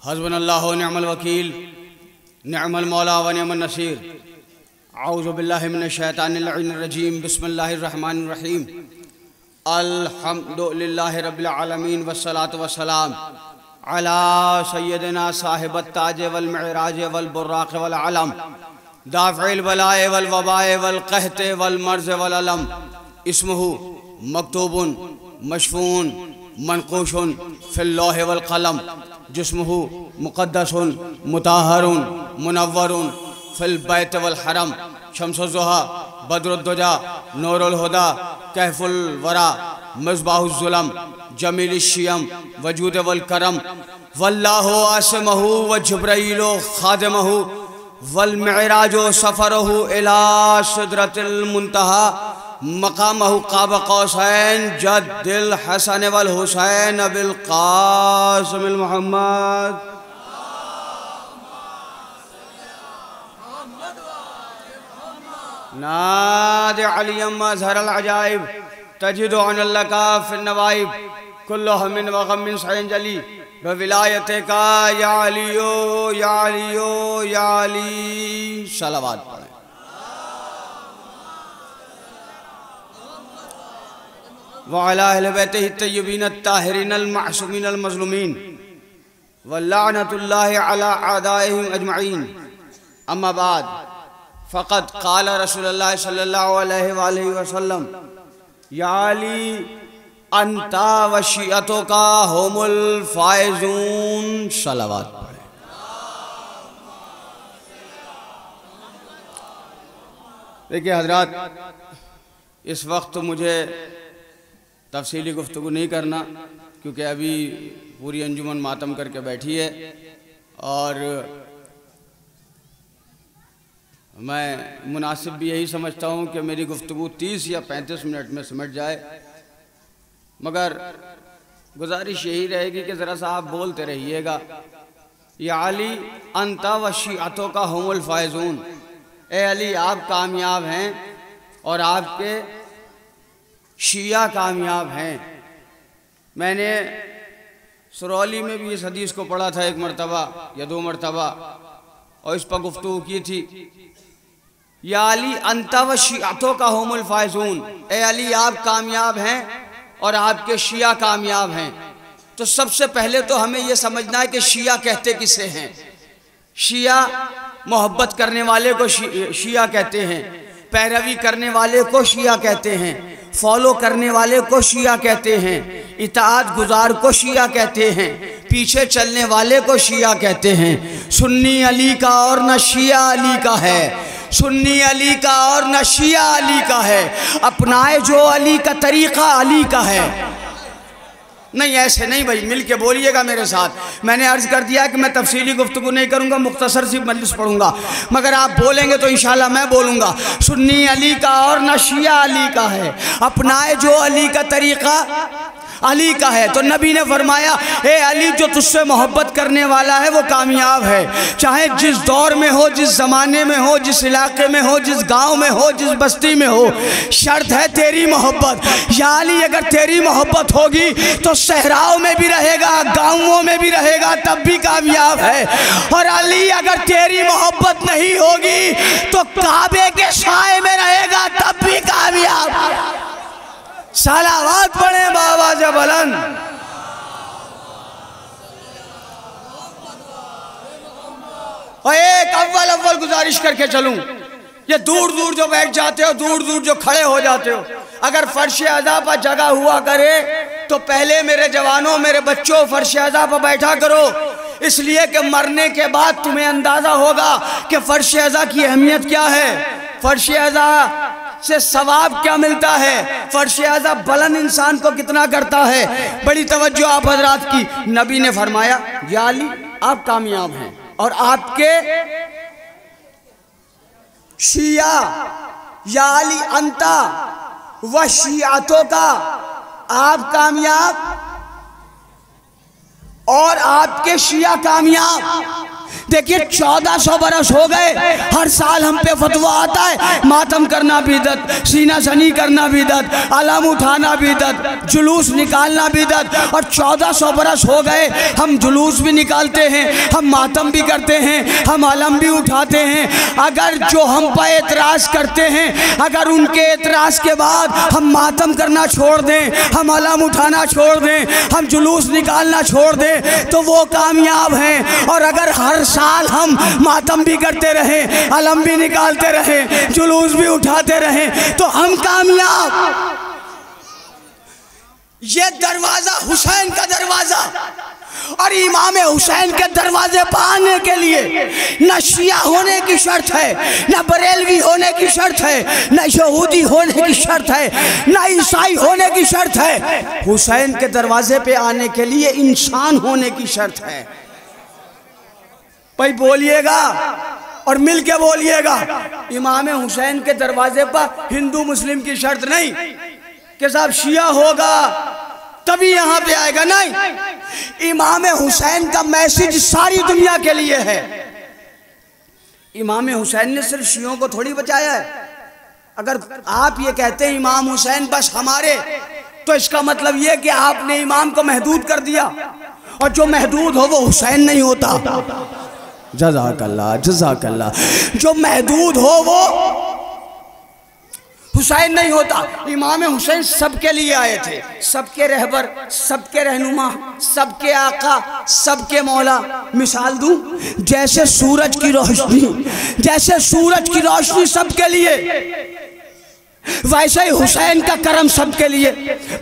हस्बुनल्लाहु व निअमल वकील निअमल मौला व निअमन नसीर। औज़ु बिल्लाहि मिनश शैतानिर रजीम। बिस्मिल्लाहिर रहमानिर रहीम। अल्हम्दुलिल्लाहि रब्बिल आलमीन वस्सलातु वस्सलाम अला सय्यदिना साहिबत ताज वल मिअराज वल बुर्राक़ वल अलम दाफ़िल बलाए वल वबाए वल क़हते वल मर्ज़ वल अलम। इस्मुहु मक्तूबुन मशफ़ून मनक़ूशुन फ़िल लौह वल क़लम। जिस्मुहु मुक़द्दसुन मुताहरुन मुनव्वरुन फ़िल बैत वल हरम। शम्सुज़्ज़ुहा बद्रुद्दुजा नूरुल हुदा कहफ़ुल वरा मिस्बाहुज़्ज़ुलम जमीलुश्शियम वजूद वल करम। वल्लाहु आसिमहु व जिब्राईलु ख़ादिमहु वल मिअराजु सफ़रहु इला सिदरतिल मुंतहा मकामहु क़ाब क़ौसैन जद्दिल हसन वल हुसैन बिल क़ासिमिल मुहम्मद। नादे अलियम मज़हरल अजाइब तजिदु अनल्लका फ़िन नवाइब कुल्लु हमिन व गम्मिन सयंजली व विलायते का या अलियो या अलियो या अली। सलावत पढ़ें। व अला अहले बैतिही तय्यबीन अत्ताहिरीन अल-मअसूमीन अल-मज़लूमीन व लअनतुल्लाहि अला अअदाइहिम अजमईन। अम्मा बाद फ़क़द क़ाल रसूलुल्लाह सल्लल्लाहु अलैहि वसल्लम या अली अंता व शिअतुका हुमुल फ़ाइज़ून। सलावत पढ़ें। देखिए हज़रात, इस वक्त मुझे तफसीली गुफ्तगू नहीं करना क्योंकि अभी पूरी अंजुमन मातम करके बैठी है और मैं मुनासिब भी यही समझता हूँ कि मेरी गुफ्तगू 30 या 35 मिनट में सिमट जाए, मगर गुजारिश यही रहेगी कि ज़रा सा आप बोलते रहिएगा। या अली अंता व शिअतों का हुमुल फ़ाइज़ून। ए अली, आप कामयाब हैं और आपके शिया कामयाब हैं। मैंने सुरौली में भी इस हदीस को पढ़ा था एक मरतबा या 2 मरतबा और इस पर गुफ्तगू की थी। या अली अंता व शिअतों का हुमुल फ़ाइज़ून। ए अली, आप कामयाब हैं और आपके शिया कामयाब हैं। तो सबसे पहले तो हमें यह समझना है कि शिया कहते किसे हैं। शिया मोहब्बत करने वाले को शिया कहते हैं, पैरवी करने वाले को शिया कहते हैं, फॉलो करने वाले को शिया कहते हैं, इताअत गुजार को शिया कहते हैं, पीछे चलने वाले को शिया कहते हैं। सुन्नी अली का और न शिया अली का है, सुन्नी अली का और न शिया अली का है। अपनाए जो अली का तरीक़ा अली का है। नहीं, ऐसे नहीं भाई, मिल के बोलिएगा मेरे साथ। मैंने अर्ज़ कर दिया कि मैं तफसीली गुफ्तगू नहीं करूँगा, मुख्तसर सी मजलिस पढ़ूँगा, मगर आप बोलेंगे तो इंशाल्लाह मैं बोलूँगा। सुन्नी अली का और न शिया अली का है, अपनाए जो अली का तरीक़ा अली का है। तो नबी ने फरमाया, ए अली, जो तुझसे मोहब्बत करने वाला है वो कामयाब है, चाहे जिस दौर में हो, जिस ज़माने में हो, जिस इलाके में हो, जिस गांव में हो, जिस बस्ती में हो। शर्त है तेरी मोहब्बत। या अली, अगर तेरी मोहब्बत होगी तो सहराओं में भी रहेगा, गाँवों में भी रहेगा, तब भी कामयाब है। और अली, अगर तेरी मोहब्बत नहीं होगी तो काबे के साए में रहेगा, तब भी कामयाब। सलावत पढ़े बाबा जबलन। और एक अव्वल गुजारिश करके चलूं, ये दूर दूर जो बैठ जाते हो, दूर दूर जो खड़े हो जाते हो, अगर फर्श अज़ा पर जगह हुआ करे तो पहले मेरे जवानों, मेरे बच्चों, फर्श अज़ा पर बैठा करो, इसलिए कि मरने के बाद तुम्हें अंदाजा होगा कि फर्श अज़ा की अहमियत क्या है, फर्श अज़ा से सवाब क्या मिलता है, फर्श अज़ा बुलंद इंसान को कितना करता है। बड़ी तवज्जो आप हजरात की। नबी ने फरमाया, या अली, आप कामयाब हैं और आपके शिया, या अली अंता व शियातों का, आप कामयाब और आपके शिया कामयाब। देखिए 1400 बरस हो गए, हर साल हम पे फतवा आता है मातम करना बिदअत, सीना सनी करना बिदअत, अलम उठाना बिदअत, जुलूस निकालना बिदअत। और 1400 बरस हो गए हम जुलूस भी निकालते हैं, हम मातम भी करते हैं, हम अलम भी उठाते हैं। अगर जो हम पर एतराज़ करते हैं, अगर उनके एतराज़ के बाद हम मातम करना छोड़ दें, हम अलम उठाना छोड़ दें, हम जुलूस निकालना छोड़ दें, तो वो कामयाब हैं। और अगर हर साल हम मातम भी करते रहें, अलम भी निकालते रहें, जुलूस भी उठाते रहें, तो हम कामयाब। ये दरवाज़ा हुसैन का दरवाज़ा, और इमाम हुसैन के दरवाजे पर आने के लिए न शिया होने की शर्त है, न बरेलवी होने की शर्त है, न यहूदी होने की शर्त है, न ईसाई होने की शर्त है। हुसैन के दरवाजे पे आने के लिए इंसान होने की शर्त है। भाई बोलिएगा और मिल के बोलिएगा, इमाम हुसैन के दरवाजे पर हिंदू मुस्लिम की शर्त नहीं कि साहब शिया होगा तभी यहाँ पे आएगा, नहीं। इमाम हुसैन का मैसेज सारी दुनिया के लिए है। इमाम हुसैन ने सिर्फ शियों को थोड़ी बचाया है। अगर आप ये कहते हैं इमाम हुसैन बस हमारे, तो इसका मतलब ये कि आपने इमाम को महदूद कर दिया, और जो महदूद हो वो हुसैन नहीं होता। जज़ाकल्लाह जज़ाकल्लाह। जो महदूद हो वो हुसैन नहीं होता। इमाम हुसैन सबके लिए आए थे, सबके रहबर, सबके रहनुमा, सबके आका, सबके मौला। मिसाल दूं, जैसे सूरज की रोशनी, जैसे सूरज की रोशनी सबके लिए, वैसे ही हुसैन का करम सबके लिए।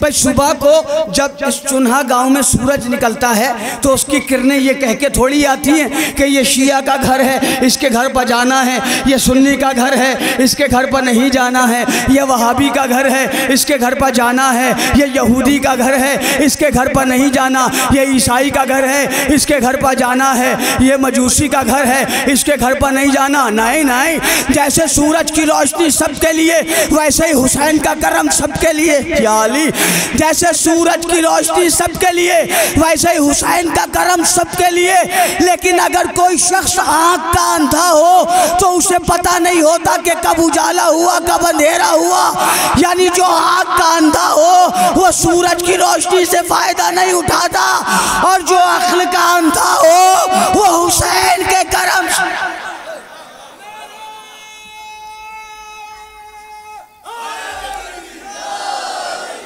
भाई सुबह को जब इस चुन्हा गांव में सूरज निकलता है तो उसकी किरणें ये कह के थोड़ी आती हैं कि ये शिया का घर है, इसके घर पर जाना है, ये सुन्नी का घर है, इसके घर पर नहीं जाना है, ये वहाबी का घर है, इसके घर पर जाना है, ये यहूदी का घर है, इसके घर पर नहीं जाना, ये ईसाई का घर है, इसके घर पर जाना है, ये मजूसी का घर है, इसके घर पर नहीं जाना। नहीं नहीं, जैसे सूरज की रोशनी सबके लिए, वैसे ही हुसैन का करम सबके लिए। या अली, जैसे सूरज की रोशनी सबके लिए, वैसे ही हुसैन का करम सबके लिए। लेकिन अगर कोई शख्स आंख का अंधा हो तो उसे पता नहीं होता कि कब उजाला हुआ कब अंधेरा हुआ। यानी जो आंख का अंधा हो वो सूरज की रोशनी से फायदा नहीं उठाता, और जो अक्ल का अंधा हो वो हुसैन के करम से।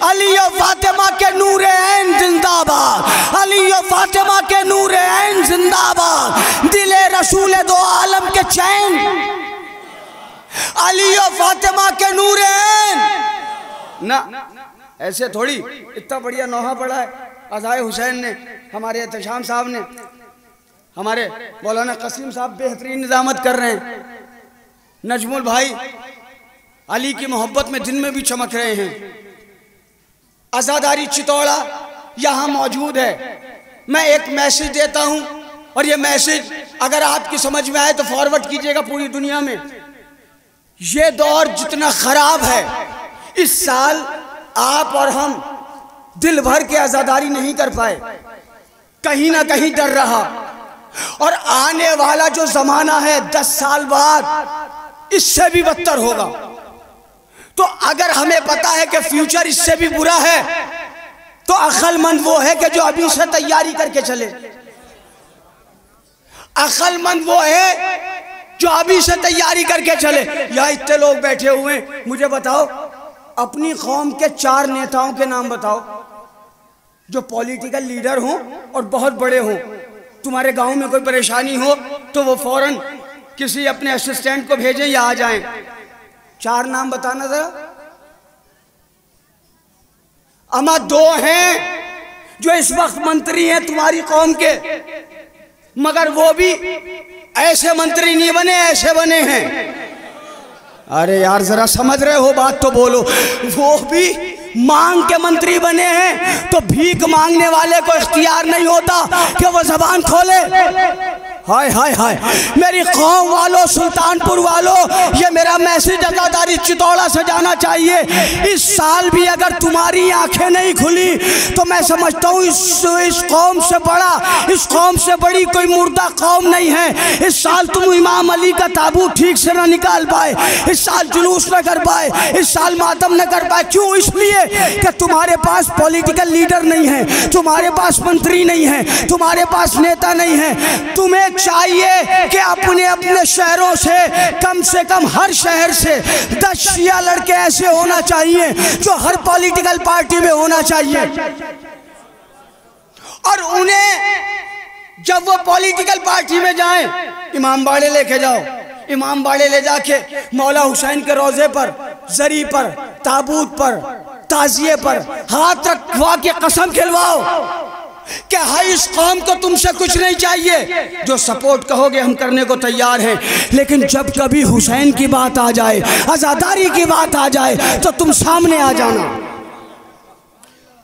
अली और फातिमा के नूरे ऐन जिंदाबाद, अली और फातिमा के नूरे ऐन जिंदाबाद, दिले रसूल दो आलम के चैन, अली और फातिमा के नूरे ऐन। ना ऐसे थोड़ी, इतना बढ़िया नौहा पड़ा है अज़ाए हुसैन ने, हमारे एहतशाम साहब ने, हमारे मौलाना कसीम साहब बेहतरीन निज़ामत कर रहे हैं, नजमुल भाई अली की मोहब्बत में दिन में भी चमक रहे हैं। आज़ादारी चितौड़ा यहाँ मौजूद है। मैं एक मैसेज देता हूँ, और ये मैसेज अगर आपकी समझ में आए तो फॉरवर्ड कीजिएगा पूरी दुनिया में। ये दौर जितना ख़राब है, इस साल आप और हम दिल भर के आज़ादारी नहीं कर पाए, कहीं ना कहीं डर रहा। और आने वाला जो ज़माना है 10 साल बाद इससे भी बदतर होगा। तो अगर हमें पता है कि फ्यूचर इससे भी बुरा है, तो अक्लमंद वो है कि जो अभी से तैयारी करके चले। अक्लमंद वो है जो अभी से तैयारी करके चले। यहाँ इतने लोग बैठे हुए हैं, मुझे बताओ अपनी कौम के 4 नेताओं के नाम बताओ जो पॉलिटिकल लीडर हों और बहुत बड़े हों। तुम्हारे गांव में कोई परेशानी हो तो वो फौरन किसी अपने असिस्टेंट को भेजें या आ जाएं। 4 नाम बताना जरा। अमा 2 हैं जो इस वक्त मंत्री हैं तुम्हारी कौम के, मगर वो भी ऐसे मंत्री नहीं बने, ऐसे बने हैं। अरे यार जरा समझ रहे हो बात तो बोलो। वो भी मांग के मंत्री बने हैं, तो भीख मांगने वाले को इख्तियार नहीं होता कि वो जबान खोले। हाय हाय हाय, मेरी कौम वालों, सुल्तानपुर वालों, ये मेरा मैसेज अज़ादारी चितौड़ा से जाना चाहिए। इस साल भी अगर तुम्हारी आंखें नहीं खुली तो मैं समझता हूँ इस कौम से बड़ा, इस कौम से बड़ी कोई मुर्दा कौम नहीं है। इस साल तुम इमाम अली का ताबूत ठीक से न निकाल पाए, इस साल जुलूस न कर पाए, इस साल मातम न कर पाए। क्यों? इसलिए कि तुम्हारे पास पॉलिटिकल लीडर नहीं है, तुम्हारे पास मंत्री नहीं है, तुम्हारे पास नेता नहीं है। तुम्हें चाहिए कि अपने अपने शहरों से कम हर शहर से 10 शिया लड़के ऐसे होना चाहिए जो हर पॉलिटिकल पार्टी में होना चाहिए, और उन्हें जब वो पॉलिटिकल पार्टी में जाएं, इमाम बाड़े लेके जाओ, इमाम बाड़े ले जाके मौला हुसैन के रोजे पर, जरी पर, ताबूत पर, ताजिए पर हाथ रखवा के कसम खिलवाओ कि हाय इस कौम को तुमसे कुछ नहीं चाहिए, जो सपोर्ट कहोगे हम करने को तैयार हैं। लेकिन जब कभी हुसैन की बात आ जाए, आज़ादारी की बात आ जाए, तो तुम सामने आ जाना।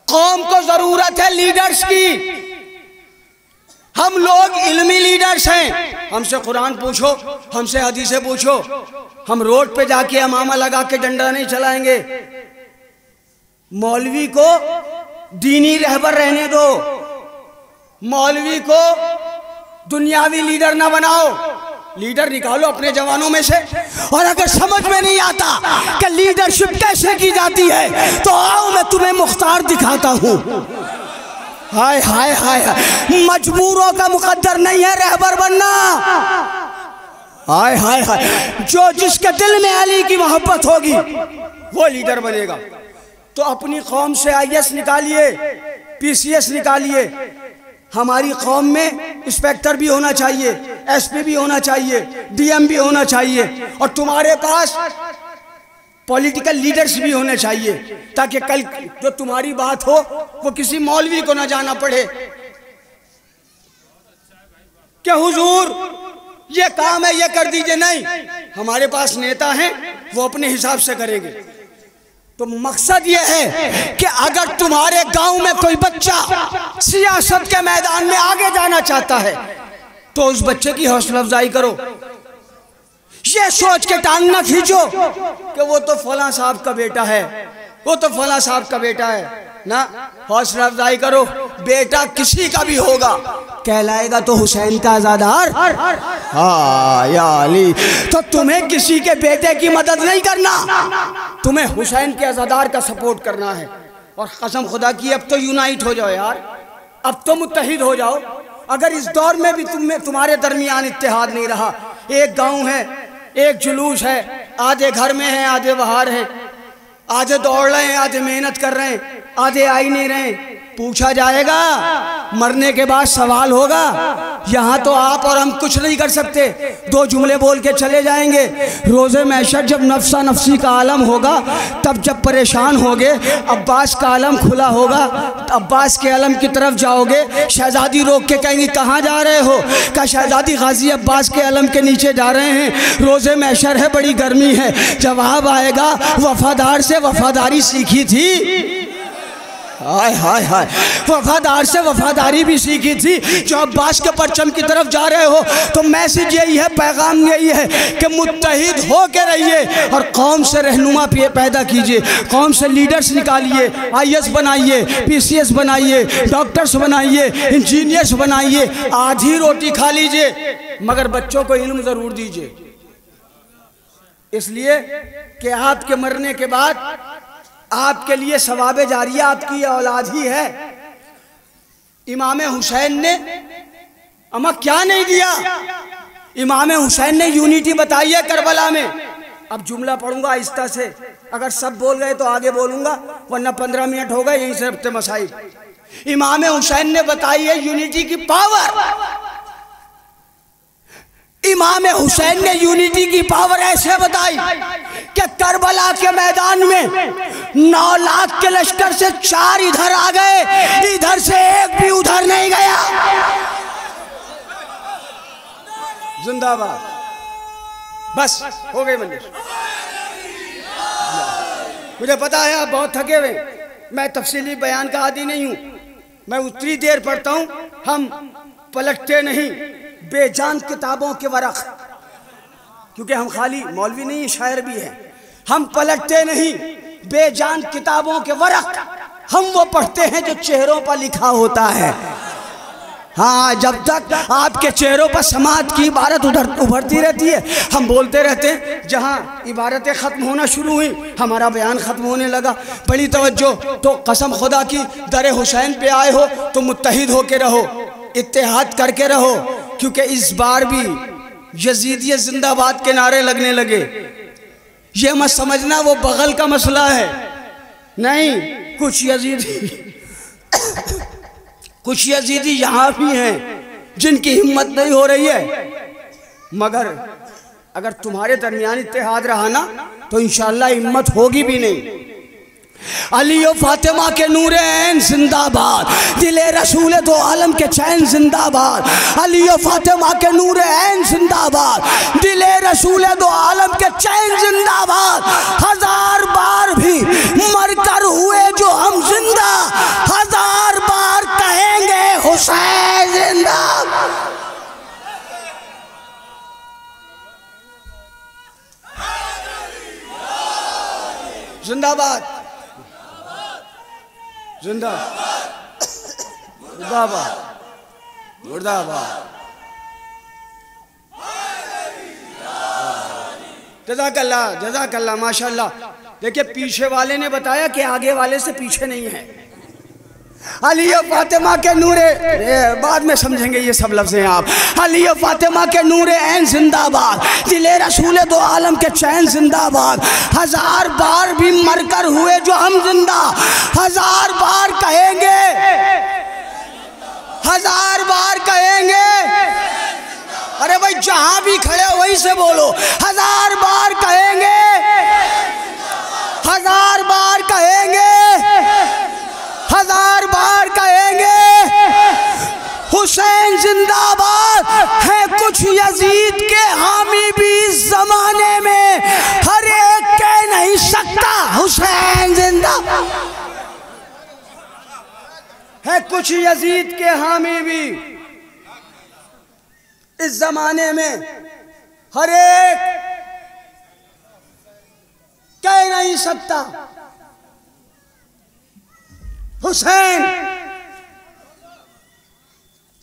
कौम को जरूरत है लीडर्स की। हम लोग इल्मी लीडर्स हैं, हमसे कुरान पूछो, हमसे हदीसें पूछो। हम रोड पे जाके अमामा लगा के डंडा नहीं चलाएंगे। मौलवी को दीनी रहबर रहने दो, मौलवी को दुनियावी लीडर ना बनाओ। लीडर निकालो अपने जवानों में से। और अगर समझ में नहीं आता कि लीडरशिप कैसे की जाती है तो आओ मैं तुम्हें मुख्तार दिखाता हूं। हाय हाय हाय, मजबूरों का मुकद्दर नहीं है रहबर बनना। हाय हाय हाय, जो जिसके दिल में अली की मोहब्बत होगी वो लीडर बनेगा। तो अपनी कौम से IAS निकालिए, PCS निकालिए। हमारी कौम में इंस्पेक्टर भी होना चाहिए, SP भी होना चाहिए, DM भी होना चाहिए, और तुम्हारे पास पॉलिटिकल लीडर्स भी होने चाहिए, ताकि कल जो तुम्हारी बात हो वो किसी मौलवी को ना जाना पड़े कि हुजूर ये काम है ये कर दीजिए। नहीं, हमारे पास नेता हैं, वो अपने हिसाब से करेंगे। तो मकसद ये है कि अगर तुम्हारे गांव में कोई बच्चा सियासत के मैदान में आगे जाना चाहता है तो उस बच्चे की हौसला अफजाई करो। ये सोच के टांग ना खींचो कि वो तो फलां साहब का बेटा है, वो तो फलां साहब का बेटा है ना। हौसला अफजाई करो, बेटा किसी का भी होगा, कहलाएगा तो हुसैन का आज़ादार। हाँ या अली, तो तुम्हें किसी के बेटे की मदद नहीं करना, तुम्हें हुसैन के आज़ादार का सपोर्ट करना है। और कसम खुदा की अब तो यूनाइट हो जाओ यार, अब तो मुत्तहिद हो जाओ। अगर इस दौर में भी तुम्हारे दरमियान इत्तेहाद नहीं रहा, एक गांव है, एक जुलूस है, आधे घर में है, आधे बाहर है, आधे दौड़ रहे हैं, आधे मेहनत कर रहे हैं, आधे आ ही नहीं रहे, पूछा जाएगा, मरने के बाद सवाल होगा। यहाँ तो आप और हम कुछ नहीं कर सकते, 2 जुमले बोल के चले जाएंगे। रोज़े महशर जब नफ्सा नफ्सी का आलम होगा, तब जब परेशान होगे, अब्बास का आलम खुला होगा, अब्बास के आलम की तरफ जाओगे, शहजादी रोक के कहेंगी कहाँ जा रहे हो? क्या शहजादी गाजी अब्बास के आलम के नीचे जा रहे हैं, रोज़े महशर है, बड़ी गर्मी है। जवाब आएगा वफादार से वफादारी सीखी थी। हाय हाय हाय, वफादार से वफादारी भी सीखी थी। जो अब्बास के परचम की तरफ जा रहे हो, तो मैसेज यही है, पैगाम यही है कि मुत्तहिद हो के रहिए और कौम से रहनुमा पैदा कीजिए, कौम से लीडर्स निकालिए, IAS बनाइए, PCS बनाइए, डॉक्टर्स बनाइए, इंजीनियर्स बनाइए। आधी रोटी खा लीजिए मगर बच्चों को इल्म ज़रूर दीजिए, इसलिए कि आपके मरने के बाद आपके लिए सवाबे जारिया आपकी औलाद ही है। इमाम हुसैन ने अमा क्या नहीं दिया, इमाम हुसैन ने यूनिटी बताई है करबला में। अब जुमला पढ़ूंगा आहिस्ता से, अगर सब बोल गए तो आगे बोलूंगा, वरना 15 मिनट हो गए यहीं से हफ्ते मसाइल। इमाम हुसैन ने बताई है यूनिटी की पावर। इमाम हुसैन ने यूनिटी की पावर ऐसे बताई कि करबला के मैदान में 9 लाख के लश्कर से 4 इधर आ गए, इधर से एक भी उधर नहीं गया। जिंदाबाद। बस हो गई मंदिर। मुझे पता है आप बहुत थके हुए, मैं तफसीली बयान का आदी नहीं हूं, मैं उतनी देर पढ़ता हूं, हम पलटते नहीं, बेजान किताबों के वरक, क्योंकि हम खाली मौलवी नहीं शायर भी हैं, हम पलटते नहीं, बेजान किताबों के वरक हम वो पढ़ते हैं जो चेहरों पर लिखा होता है। हाँ, जब तक आपके चेहरों पर समाज की इबारत उभरती रहती है, हम बोलते रहते हैं। जहाँ इबारतें ख़त्म होना शुरू हुई, हमारा बयान ख़त्म होने लगा। बड़ी तवज्जो, तो कसम खुदा की, दर हुसैन पे आए हो तो मुत्तहिद होके रहो, इत्तेहाद करके रहो, क्योंकि इस बार भी यजीदियत जिंदाबाद के नारे लगने लगे। ये मत समझना वो बगल का मसला है, नहीं, कुछ यजीदी यहाँ भी हैं जिनकी हिम्मत नहीं हो रही है, मगर अगर तुम्हारे दरमियान इत्तेहाद रहा ना तो इंशाअल्लाह हिम्मत होगी भी नहीं। अली और फातिमा के नूरे ऐन जिंदाबाद, दिले रसूल दो आलम के चैन जिंदाबाद। अली और फातिमा के नूरे ऐन जिंदाबाद, दिले रसूल दो आलम के चैन जिंदाबाद। हजार बार भी मरकर हुए जो हम जिंदा, हजार बार कहेंगे हुसैन जिंदाबाद। जिंदाबाद, जिंदाबाद, जिंदाबाद, मुर्दाबाद। जज़ाकल्लाह, जज़ाकल्लाह, माशाल्लाह। देखिए, पीछे वाले ने बताया कि आगे वाले से पीछे नहीं है। अली और फातिमा के नूरे, बाद में समझेंगे ये सब लफ्ज़ हैं आप। अली और फातिमा के नूरे ऐन जिंदाबाद, दिले रसूल दो आलम के चैन जिंदाबाद। हजार बार भी मरकर हुए जो हम जिंदा, हजार बार कहेंगे, हजार बार कहेंगे। अरे भाई, जहां भी खड़े हो वहीं से बोलो, हजार बार कहेंगे, हजार बार कहेंगे, हजार बार कहेंगे हुसैन जिंदाबाद। है कुछ यजीद के हामी भी इस जमाने में, हर एक कह नहीं सकता हुसैन जिंदाबाद। है कुछ यजीद के हामी भी इस जमाने में, हर एक कह नहीं सकता हुसैन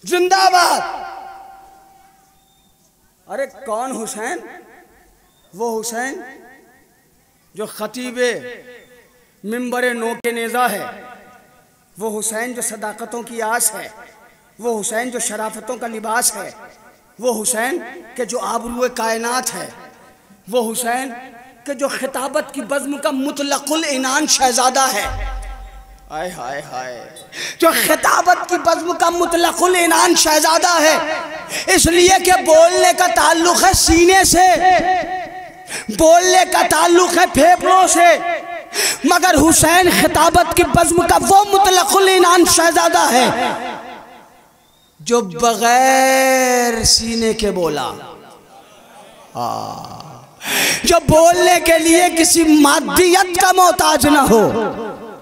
जिंदाबाद। अरे कौन हुसैन? वो हुसैन जो खतीबे मिंबरे नो के नेज़ा है, वो हुसैन जो सदाकतों की आस है, वो हुसैन जो शराफतों का लिबास है, वो हुसैन के जो आबरूए कायनात है, वो हुसैन के जो खिताबत की बज़्म का मुतलकुल इनान शहजादा है। हाय हाय हाय, जो खिताबत की बज़्म का मुतलकुल इनान शहजादा है, इसलिए कि बोलने का ताल्लुक है सीने से, बोलने का ताल्लुक है फेफड़ों से, मगर हुसैन खिताबत की बज़्म का वो मुतलकुल इनान शहजादा है जो बगैर सीने के बोला, जो बोलने के लिए किसी मादियत का मोहताज ना हो।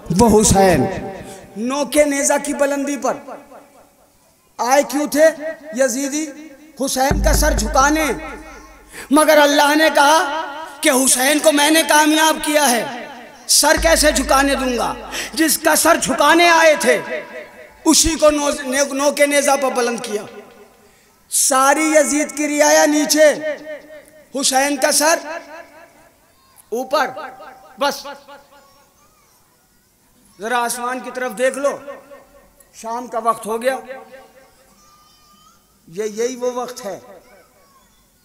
वो हुसैन नो के नेज़ा की बुलंदी पर आए क्यों थे यजीदी? हुसैन का सर झुकाने, मगर अल्लाह ने कहा कि हुसैन को मैंने कामयाब किया है, सर कैसे झुकाने दूंगा? जिसका सर झुकाने आए थे उसी को नो के नेज़ा पर बुलंद किया। सारी यजीद की रियाया नीचे, हुसैन का सर ऊपर। बस जरा आसमान की तरफ देख लो, शाम का वक्त हो गया। यही वो वक्त है,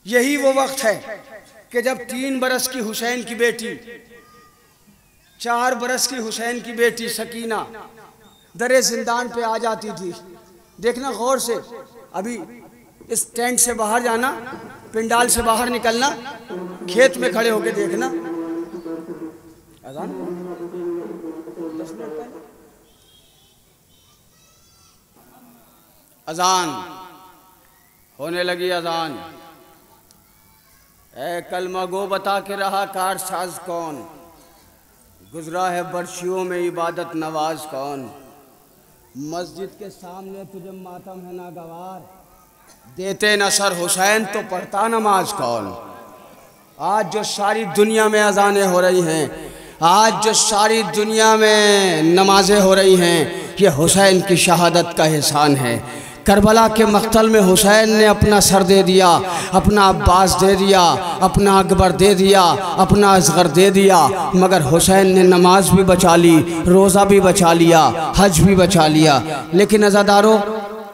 यही वो वक्त है कि जब 3 बरस की हुसैन की बेटी, 4 बरस की हुसैन की बेटी सकीना दरे जिंदान पे आ जाती थी। देखना गौर से, अभी इस टेंट से बाहर जाना, पिंडाल से बाहर निकलना, खेत में खड़े होके देखना। अजान अजान होने लगी, अजान। ए कलमा गो बता के रहा कारसाज कौन, गुजरा है बर्शियों में इबादत नवाज कौन। मस्जिद के सामने तुझे मातम है नागवार, देते न सर हुसैन तो पढ़ता नमाज कौन। आज जो सारी दुनिया में अजानें हो रही हैं, आज जो सारी दुनिया में नमाजें हो रही हैं, ये हुसैन की शहादत का एहसान है। करबला के मक्तल में हुसैन ने अपना सर दे दिया, अपना अब्बास दे दिया, अपना अकबर दे दिया, अपना असगर दे दिया, मगर हुसैन ने नमाज भी बचा ली, रोज़ा भी बचा लिया, हज भी बचा लिया। लेकिन अज़ादारों,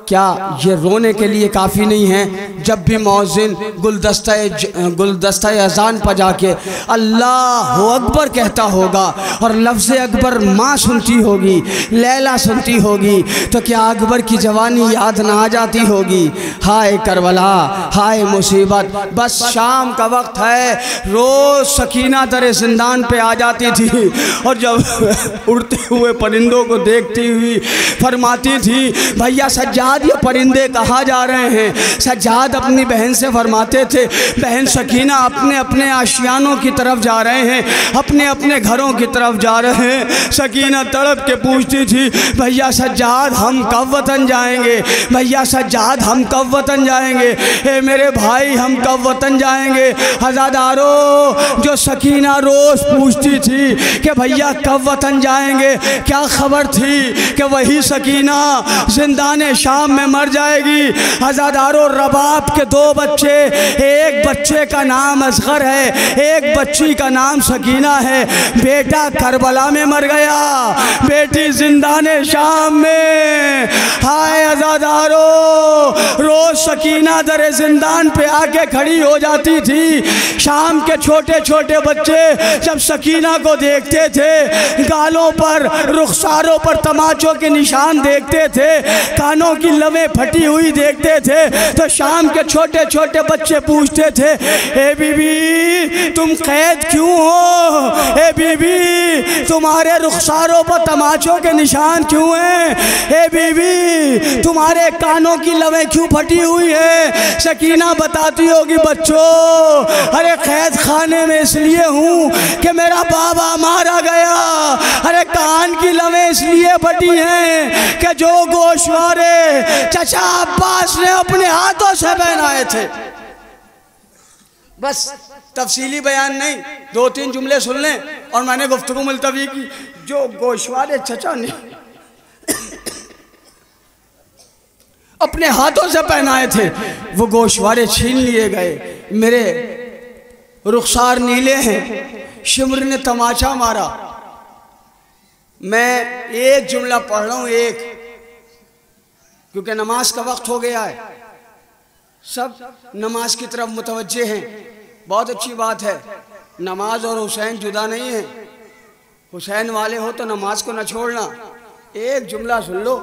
क्या ये रोने के लिए काफ़ी नहीं है? जब भी मौज़िन गुलदस्ता अज़ान पजा के अल्लाह अकबर कहता होगा और लफ्ज़ अकबर माँ सुनती होगी, लैला सुनती होगी, तो क्या अकबर की जवानी याद ना आ जाती होगी? हाय करबला, हाय मुसीबत। बस शाम का वक्त है, रोज़ सकीना दर ज़िंदान पे आ जाती थी और जब उड़ते हुए परिंदों को देखती हुई फरमाती थी, भैया सज्जाद ये परिंदे कहाँ जा रहे हैं? सज्जाद अपनी बहन से फरमाते थे, बहन सकीना अपने अपने आशियानों की तरफ जा रहे हैं, अपने अपने घरों की तरफ जा रहे हैं। सकीना तड़प के पूछती थी, भैया सज्जाद हम कब वतन जाएंगे? भैया सज्जाद हम कब वतन जाएंगे? ए मेरे भाई हम कब वतन जाएंगे? हज़ादारों, जो सकीना रोज़ पूछती थी कि भैया कब वतन जाएंगे, क्या खबर थी कि वही सकीना जिंदाने शाम में मर जाएगी। हज़ादारों, रबाब के 2 बच्चे, एक बच्चे का नाम असगर है, एक बच्ची का नाम सकीना है। बेटा करबला में मर गया, बेटी जिंदाने शाम में। हाय हज़ादारों, रोज सकीना दर जिंदान पे आके खड़ी हो जाती थी। शाम के छोटे छोटे बच्चे जब सकीना को देखते थे, गालों पर, रुखसारों पर तमाचों के निशान देखते थे, कानों की लवें फटी हुई देखते थे, तो शाम के छोटे छोटे बच्चे पूछते थे, ए बीबी तुम कैद क्यों हो? ए बीबी तुम्हारे रुखसारों पर तमाचों के निशान क्यों हैं? ए बीबी तुम्हारे कानों की लवें क्यों फटी हुई है? सकीना बताती होगी, बच्चों अरे कैद खाने में इसलिए हूँ कि मेरा बाबा मारा गया। अरे कान की लवें इसलिए फटी हैं कि जो गोशवारे चाचा अब्बास ने अपने हाथों से पहनाए थे। बस तफसीली बयान नहीं, 2-3 जुमले सुन लें और मैंने गुफ्तगू मुलतवी की। जो गोशवारे चचा ने अपने हाथों से पहनाए थे, वो गोशवारे छीन लिए गए। मेरे रुखसार नीले हैं, शिमर ने तमाचा मारा। मैं एक जुमला पढ़ रहा हूँ, एक, क्योंकि नमाज का वक्त हो गया है, सब नमाज की तरफ मुतवज्जे हैं। बहुत अच्छी बात है, नमाज और हुसैन जुदा नहीं है। हुसैन वाले हो तो नमाज को न छोड़ना। एक जुमला सुन लो,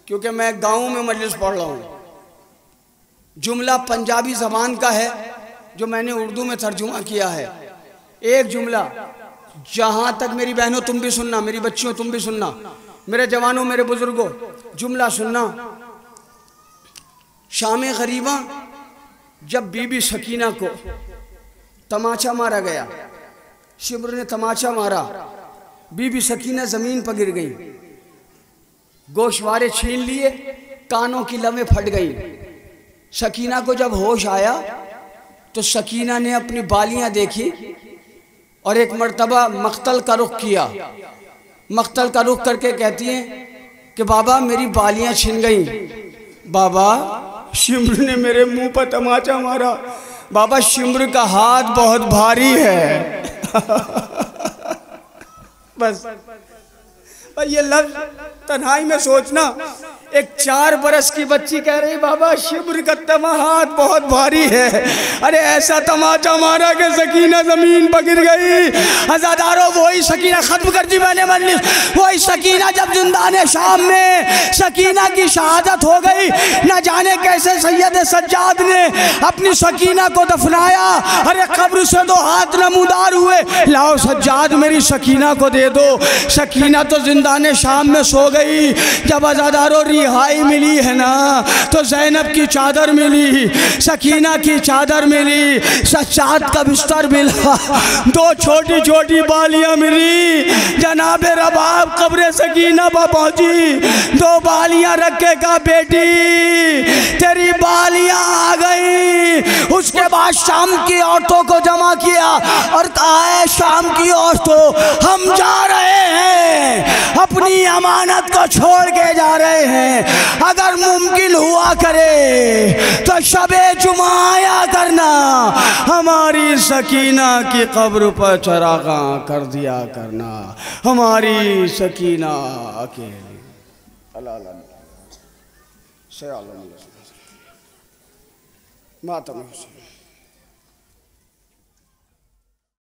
क्योंकि मैं गाँव में मजलिस पढ़ रहा हूँ। जुमला पंजाबी ज़बान का है जो मैंने उर्दू में तर्जुमा किया है। एक जुमला, जहाँ तक मेरी बहनों तुम भी सुनना, मेरी बच्चियों तुम भी सुनना, मेरे जवानों मेरे बुजुर्गों जुमला सुनना। शाम गरीबा जब बीबी सकीना को तमाचा मारा गया, शिमर ने तमाचा मारा, बीबी सकीना ज़मीन पर गिर गई, गोशवारे छीन लिए, कानों की लवें फट गई। सकीना को जब होश आया तो सकीना ने अपनी बालियां देखी और एक मर्तबा मख्तल का रुख किया। मख्तल का रुख करके कहती हैं कि बाबा मेरी बालियां छिन गई। बाबा शिमर ने मेरे मुंह पर तमाचा मारा। बाबा शिमर का हाथ बहुत भारी है। बस ये लफ्ज तन्हाई में सोचना, एक 4 बरस की बच्ची कह रही बाबा शिमर का हाथ बहुत भारी है। अरे ऐसा तमाचा मारा कि सकीना जमीन पर गिर गई। हज़ादारों, वही सकीना, खत्म कर दी मैंने मजलिस, वही सकीना जब जिंदाने शाम में सकीना की शहादत हो गई। न जाने कैसे सैयद सज्जाद ने अपनी सकीना को दफनाया। अरे कब्र से 2 हाथ नमूदार हुए, लाओ सज्जाद मेरी सकीना को दे दो। सकीना तो रमदान शाम में सो गई। जब अज़ादारों रिहाई मिली है ना तो ज़ैनब की चादर मिली, सकीना की चादर मिली, सच्चाद का बिस्तर मिला, दो छोटी छोटी बालियाँ मिली। जनाब रबाब कब्र सकीना पर पहुँची, दो बालियाँ रखे का बेटी तेरी बालियाँ आ गई। उसके बाद शाम की औरतों को जमा किया और कहा है शाम की औरतों हम जा रहे हैं, अपनी अमानत को छोड़ के जा रहे हैं। अगर मुमकिन हुआ करे तो शबे जुमा आया करना, हमारी सकीना की कब्र पर चरागा कर दिया करना, हमारी सकीना अकेली। मातम